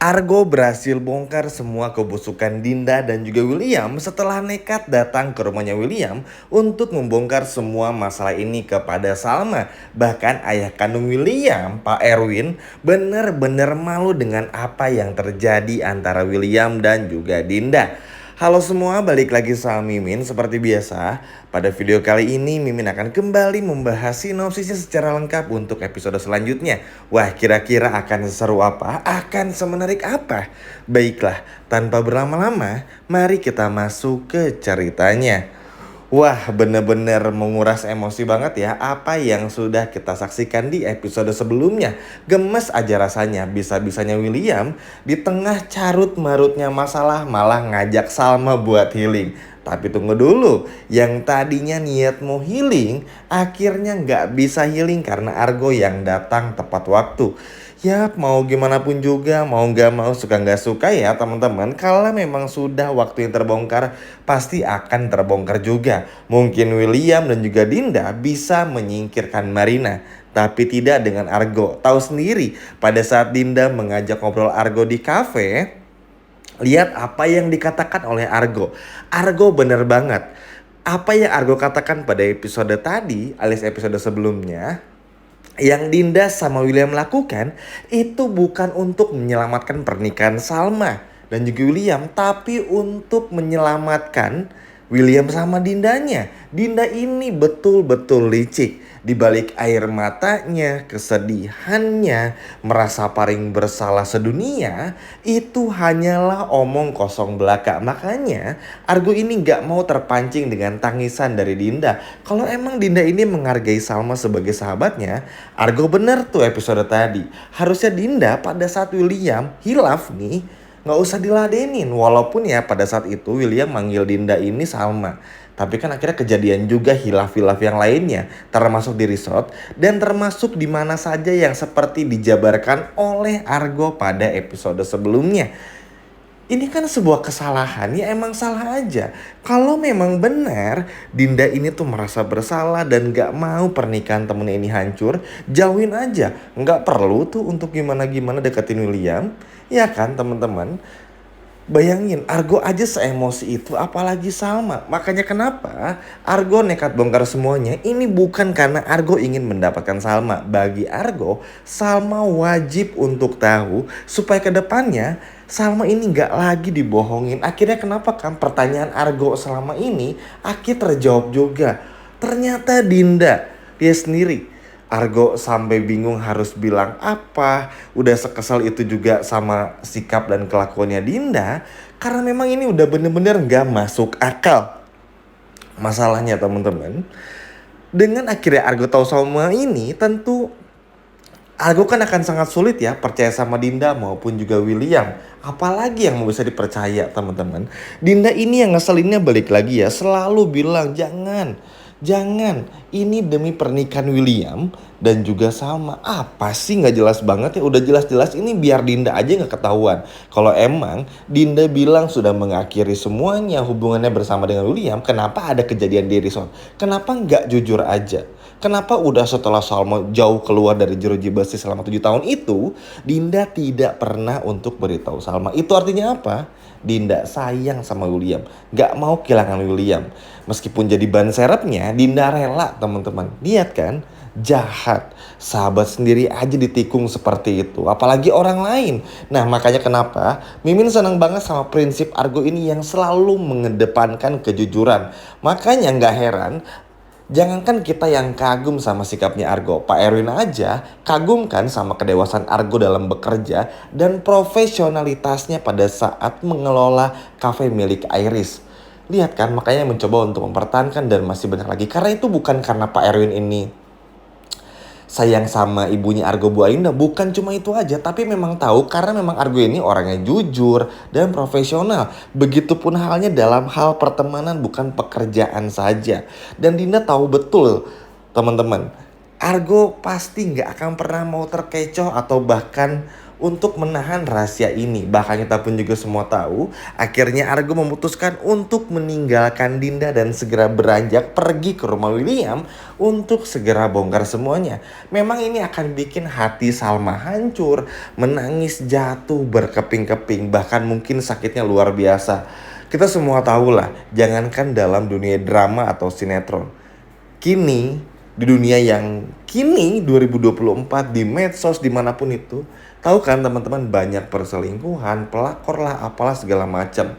Argo berhasil bongkar semua kebusukan Dinda dan juga William setelah nekat datang ke rumahnya William untuk membongkar semua masalah ini kepada Salma. Bahkan ayah kandung William, Pak Erwin, benar-benar malu dengan apa yang terjadi antara William dan juga Dinda. Halo semua, balik lagi sama Mimin seperti biasa. Pada video kali ini Mimin akan kembali membahas sinopsisnya secara lengkap untuk episode selanjutnya. Wah, kira-kira akan seseru apa? Akan semenarik apa? Baiklah, tanpa berlama-lama, mari kita masuk ke ceritanya. Wah, bener-bener menguras emosi banget ya apa yang sudah kita saksikan di episode sebelumnya. Gemes aja rasanya, bisa-bisanya William di tengah carut marutnya masalah malah ngajak Salma buat healing. Tapi tunggu dulu, yang tadinya niat mau healing akhirnya nggak bisa healing karena Argo yang datang tepat waktu. Ya mau gimana pun juga, mau gak mau suka gak suka ya teman-teman. Kalau memang sudah waktu yang terbongkar, pasti akan terbongkar juga. Mungkin William dan juga Dinda bisa menyingkirkan Marina, tapi tidak dengan Argo. Tahu sendiri, pada saat Dinda mengajak ngobrol Argo di kafe, lihat apa yang dikatakan oleh Argo. Argo bener banget. Apa yang Argo katakan pada episode tadi, alias episode sebelumnya, yang Dinda sama William lakukan itu bukan untuk menyelamatkan pernikahan Salma dan juga William, tapi untuk menyelamatkan William sama Dindanya. Dinda ini betul-betul licik. Di balik air matanya, kesedihannya, merasa paling bersalah sedunia, itu hanyalah omong kosong belaka. Makanya Argo ini gak mau terpancing dengan tangisan dari Dinda. Kalau emang Dinda ini menghargai Salma sebagai sahabatnya, Argo bener tuh episode tadi. Harusnya Dinda pada saat William hilaf nih, nggak usah diladenin. Walaupun ya pada saat itu William manggil Dinda ini Salma. Tapi kan akhirnya kejadian juga hilaf-hilaf yang lainnya, termasuk di resort dan termasuk di mana saja yang seperti dijabarkan oleh Argo pada episode sebelumnya. Ini kan sebuah kesalahan, ya emang salah aja. Kalau memang benar Dinda ini tuh merasa bersalah dan gak mau pernikahan temennya ini hancur, jauhin aja. Gak perlu tuh untuk gimana-gimana deketin William. Ya kan teman-teman? Bayangin Argo aja seemosi itu apalagi Salma. Makanya kenapa Argo nekat bongkar semuanya. Ini bukan karena Argo ingin mendapatkan Salma. Bagi Argo, Salma wajib untuk tahu supaya kedepannya Salma ini gak lagi dibohongin. Akhirnya kenapa kan pertanyaan Argo selama ini akhirnya terjawab juga. Ternyata Dinda, dia sendiri. Argo sampai bingung harus bilang apa. Udah sekesal itu juga sama sikap dan kelakuannya Dinda. Karena memang ini udah bener-bener gak masuk akal. Masalahnya teman-teman, dengan akhirnya Argo tahu sama ini, tentu Argo kan akan sangat sulit ya percaya sama Dinda maupun juga William. Apalagi yang mau bisa dipercaya teman-teman. Dinda ini yang ngeselinnya balik lagi ya, selalu bilang jangan. Jangan, ini demi pernikahan William dan juga Salma. Apa sih gak jelas banget ya? Udah jelas-jelas ini biar Dinda aja gak ketahuan. Kalau emang Dinda bilang sudah mengakhiri semuanya hubungannya bersama dengan William, kenapa ada kejadian di resort? Kenapa gak jujur aja? Kenapa udah setelah Salma jauh keluar dari jeruji besi selama 7 tahun itu, Dinda tidak pernah untuk beritahu Salma? Itu artinya apa? Dinda sayang sama William, gak mau kehilangan William. Meskipun jadi ban serepnya, Dinda rela teman-teman. Lihat kan, jahat. Sahabat sendiri aja ditikung seperti itu, apalagi orang lain. Nah makanya kenapa Mimin senang banget sama prinsip Argo ini yang selalu mengedepankan kejujuran. Makanya gak heran, jangankan kita yang kagum sama sikapnya Argo, Pak Erwin aja kagum kan sama kedewasaan Argo dalam bekerja dan profesionalitasnya pada saat mengelola kafe milik Iris. Lihat kan, makanya mencoba untuk mempertahankan dan masih banyak lagi. Karena itu bukan karena Pak Erwin ini sayang sama ibunya Argo Bu Ainda, bukan cuma itu aja, tapi memang tahu karena memang Argo ini orangnya jujur dan profesional. Begitupun halnya dalam hal pertemanan, bukan pekerjaan saja. Dan Dinda tahu betul teman-teman, Argo pasti nggak akan pernah mau terkecoh atau bahkan untuk menahan rahasia ini. Bahkan kita pun juga semua tahu, akhirnya Argo memutuskan untuk meninggalkan Dinda dan segera beranjak pergi ke rumah William untuk segera bongkar semuanya. Memang ini akan bikin hati Salma hancur, menangis jatuh berkeping-keping, bahkan mungkin sakitnya luar biasa. Kita semua tahu lah, jangankan dalam dunia drama atau sinetron. Kini, di dunia yang kini 2024 di medsos dimanapun itu, tahu kan teman-teman, banyak perselingkuhan, pelakor lah, apalah segala macam.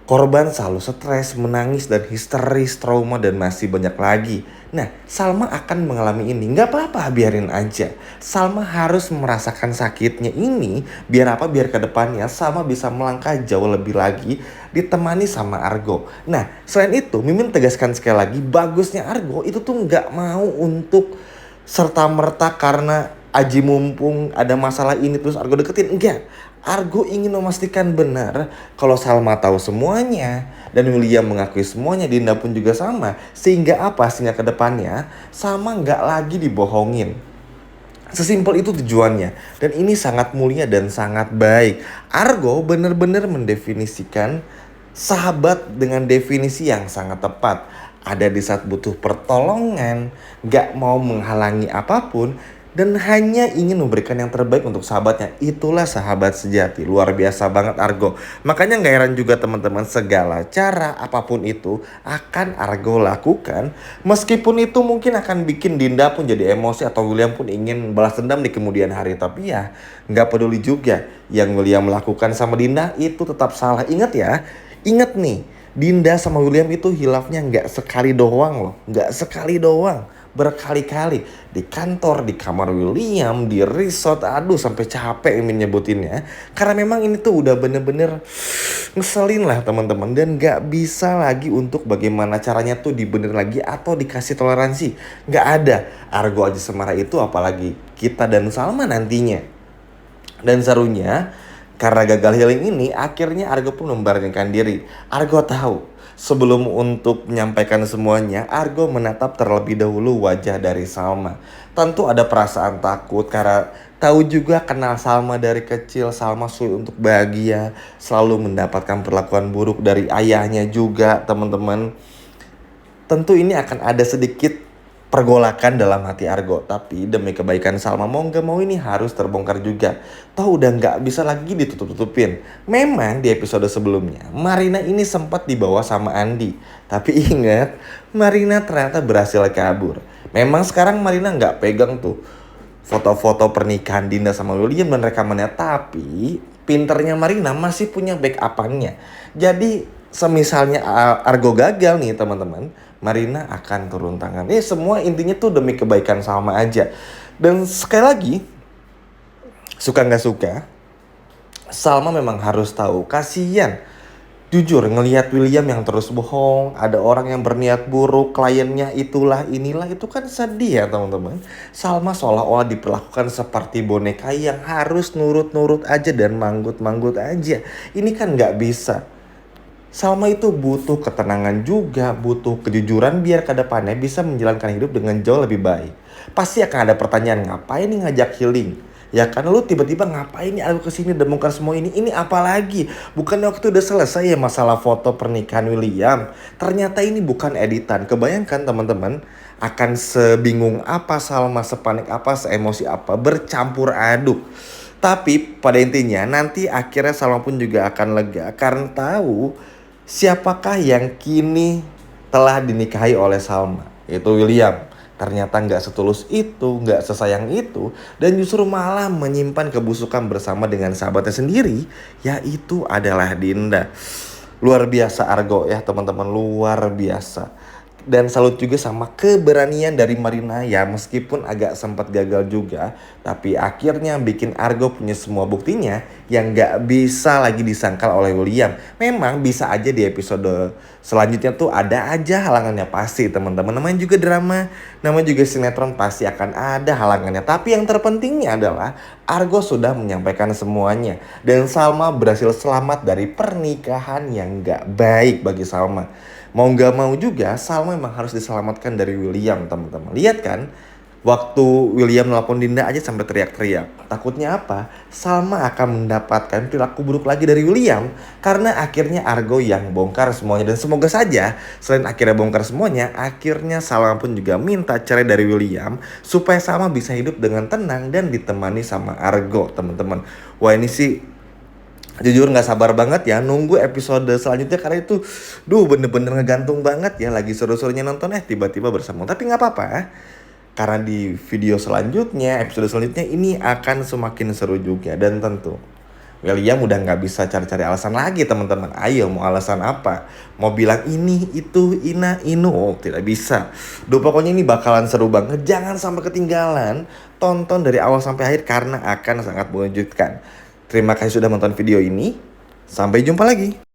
Korban selalu stres, menangis dan histeris, trauma dan masih banyak lagi. Nah, Salma akan mengalami ini. Nggak apa-apa, biarin aja. Salma harus merasakan sakitnya ini. Biar apa? Biar kedepannya Salma bisa melangkah jauh lebih lagi, ditemani sama Argo. Nah, selain itu, Mimin tegaskan sekali lagi, bagusnya Argo itu tuh nggak mau untuk serta-merta karena aji mumpung ada masalah ini terus Argo deketin. Enggak. Argo ingin memastikan benar kalau Salma tahu semuanya dan William mengakui semuanya, Dinda pun juga sama. Sehingga apa? Sehingga ke depannya Salma nggak lagi dibohongin. Sesimpel itu tujuannya. Dan ini sangat mulia dan sangat baik. Argo benar-benar mendefinisikan sahabat dengan definisi yang sangat tepat. Ada di saat butuh pertolongan, gak mau menghalangi apapun, dan hanya ingin memberikan yang terbaik untuk sahabatnya. Itulah sahabat sejati. Luar biasa banget Argo. Makanya gak heran juga teman-teman, segala cara apapun itu akan Argo lakukan. Meskipun itu mungkin akan bikin Dinda pun jadi emosi atau William pun ingin balas dendam di kemudian hari. Tapi ya gak peduli juga. Yang William lakukan sama Dinda itu tetap salah. Ingat ya, ingat nih, Dinda sama William itu hilafnya gak sekali doang loh. Gak sekali doang, berkali-kali. Di kantor, di kamar William, di resort. Aduh sampai capek Mimin nyebutinnya. Karena memang ini tuh udah bener-bener ngeselin lah teman-teman. Dan gak bisa lagi untuk bagaimana caranya tuh dibenerin lagi atau dikasih toleransi. Gak ada. Argo aja semarah itu, apalagi kita dan Salma nantinya. Dan serunya, karena gagal healing ini, akhirnya Argo pun membaringkan diri. Argo tahu, sebelum untuk menyampaikan semuanya, Argo menatap terlebih dahulu wajah dari Salma. Tentu ada perasaan takut karena tahu juga kenal Salma dari kecil. Salma sulit untuk bahagia, selalu mendapatkan perlakuan buruk dari ayahnya juga teman-teman. Tentu ini akan ada sedikit pergolakan dalam hati Argo. Tapi demi kebaikan Salma, mau gak mau ini harus terbongkar juga. Tahu udah gak bisa lagi ditutup-tutupin. Memang di episode sebelumnya Marina ini sempat dibawa sama Andi. Tapi ingat, Marina ternyata berhasil kabur. Memang sekarang Marina gak pegang tuh foto-foto pernikahan Dinda sama William dan rekamannya. Tapi pinternya Marina masih punya backupannya. Jadi semisalnya Argo gagal nih teman-teman, Marina akan turun tangan. Semua intinya tuh demi kebaikan Salma aja. Dan sekali lagi, suka gak suka, Salma memang harus tahu. Kasian, jujur ngelihat William yang terus bohong, ada orang yang berniat buruk, kliennya itulah inilah, itu kan sedih ya teman-teman. Salma seolah-olah diperlakukan seperti boneka yang harus nurut-nurut aja dan manggut-manggut aja. Ini kan gak bisa. Salma itu butuh ketenangan juga, butuh kejujuran biar ke depannya bisa menjalankan hidup dengan jauh lebih baik. Pasti akan ada pertanyaan, ngapain nih ngajak healing? Ya kan, lu tiba-tiba ngapain nih aku kesini dan bongkar semua ini? Ini apa lagi? Bukan waktu udah selesai ya masalah foto pernikahan William? Ternyata ini bukan editan. Kebayangkan teman-teman, akan sebingung apa Salma, sepanik apa, seemosi apa, bercampur aduk. Tapi pada intinya nanti akhirnya Salma pun juga akan lega karena tahu siapakah yang kini telah dinikahi oleh Salma. Itu William. Ternyata gak setulus itu, gak sesayang itu. Dan justru malah menyimpan kebusukan bersama dengan sahabatnya sendiri, yaitu adalah Dinda. Luar biasa Argo ya teman-teman, luar biasa. Dan salut juga sama keberanian dari Marina ya, meskipun agak sempat gagal juga. Tapi akhirnya bikin Argo punya semua buktinya yang gak bisa lagi disangkal oleh William. Memang bisa aja di episode selanjutnya tuh ada aja halangannya pasti teman-teman. Namanya juga drama, namanya juga sinetron, pasti akan ada halangannya. Tapi yang terpentingnya adalah Argo sudah menyampaikan semuanya. Dan Salma berhasil selamat dari pernikahan yang gak baik bagi Salma. Mau gak mau juga Salma memang harus diselamatkan dari William teman-teman. Lihat kan, Waktu William nelpon Dinda aja sampai teriak-teriak. Takutnya apa? Salma akan mendapatkan perilaku buruk lagi dari William karena akhirnya Argo yang bongkar semuanya. Dan semoga saja selain akhirnya bongkar semuanya, akhirnya Salma pun juga minta cerai dari William supaya Salma bisa hidup dengan tenang dan ditemani sama Argo, teman-teman. Wah, ini sih jujur nggak sabar banget ya nunggu episode selanjutnya karena itu bener-bener ngegantung banget ya, lagi seru-serunya nonton tiba-tiba bersambung. Tapi nggak apa-apa karena di video selanjutnya, episode selanjutnya ini akan semakin seru juga. Dan tentu William udah nggak bisa cari-cari alasan lagi, teman-teman. Ayo, mau alasan apa? Mau bilang ini, itu, ina, inu? Oh, tidak bisa. Pokoknya ini bakalan seru banget. Jangan sampai ketinggalan. Tonton dari awal sampai akhir karena akan sangat mengejutkan. Terima kasih sudah menonton video ini. Sampai jumpa lagi.